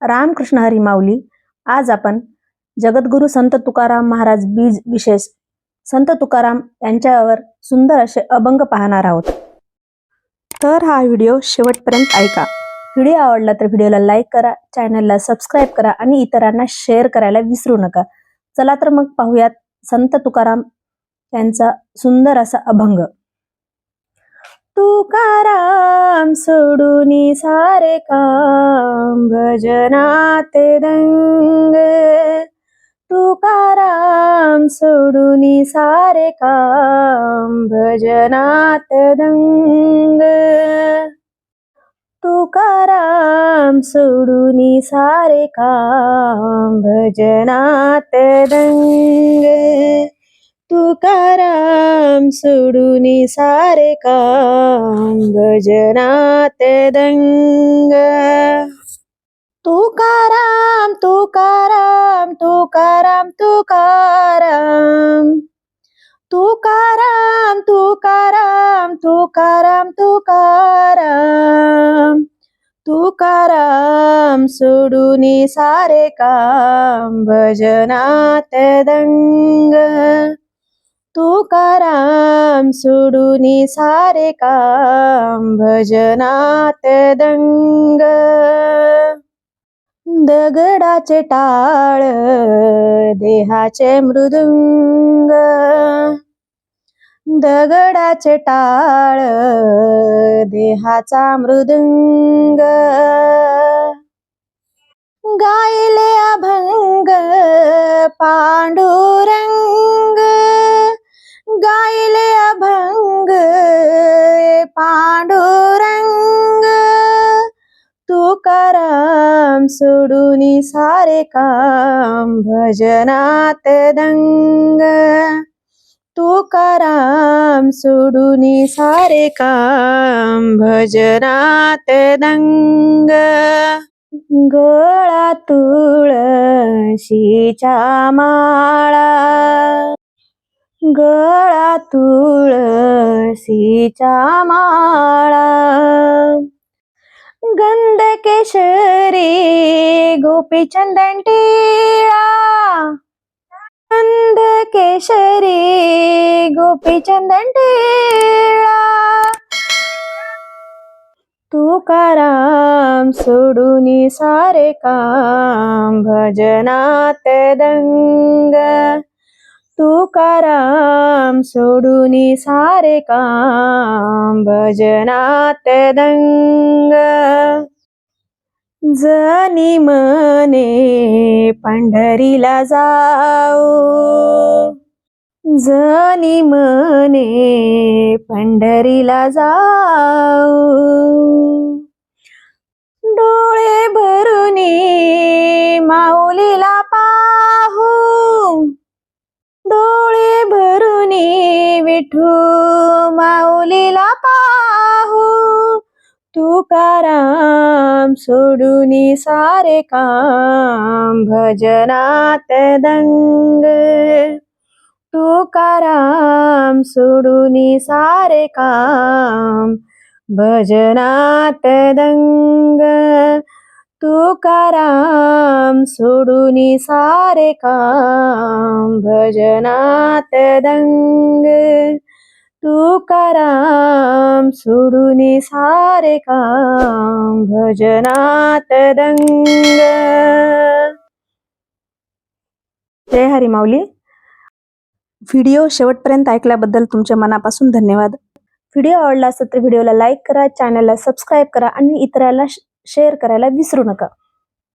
रामकृष्ण हरी माऊली. आज आपण जगद्गुरु संत तुकाराम महाराज बीज विशेष संत तुकाराम यांच्यावर सुंदर असे अभंग पाहणार आहोत. तर हा व्हिडिओ शेवटपर्यंत ऐका. व्हिडिओ आवडला तर व्हिडिओला लाईक करा, चॅनलला सबस्क्राईब करा आणि इतरांना शेअर करायला विसरू नका. चला तर मग पाहूयात संत तुकाराम यांचा सुंदर असा अभंग. तुकाराम सोडूनी सारे काम भजनात दंग. तुकाराम सोडूनी सारे काम भजनात दंग. तुकाराम सोडूनी सारे काम भजनात दंग. तुकाराम सोडूनी सारे काम भजनात दंग. तुकाराम तुकाराम तुकाराम तुकाराम. तुकाराम तुकाराम तुकाराम तुकाराम. तुकाराम सोडूनी सारे काम भजनात दंग. तुकाराम सोडूनी सारे काम भजनात दंग. दगडाचे टाळ देहाचे मृदुंग. दगडाचे टाळ देहाचा मृदुंग. गायले अभंग पांडुरंग. गायले अभंग पांडुरंग. तुकाराम सोडूनी सारे काम भजनात दंग. तुकाराम सोडूनी सारे काम भजनात दंग. गळा तुळशीच्या माळा. गळा तुळशीच्या माळा. गंध केशरी गोपीचंदन टिळा. गंध केशरी गोपीचंदन टिळा. तुकाराम सोडूनी सारे काम भजनात दंग. तुकाराम सोडूनी सारे काम भजनात दंग. जनी मने पंढरीला जाऊ. जनी मने पंढरीला जाऊ. डोळे भरूनी माऊलीला पाहू. डोळे भरूनी विठू माऊलीला पाहू. तुकाराम सोडूनी सारे काम भजनात दंग. तुकाराम सोडूनी सारे काम भजनात दंग. तुकाराम सोडूनी सारे काम भजनात दंग. तुकाराम सोडूनी सारे काम भजनात दंग. जय हरी माऊली. व्हिडिओ शेवटपर्यंत ऐकल्याबद्दल तुमच्या मनापासून धन्यवाद. व्हिडिओ आवडला असेल तर व्हिडिओला लाईक करा, चॅनलला सबस्क्राईब करा आणि इतरांना शेअर करायला विसरू नका.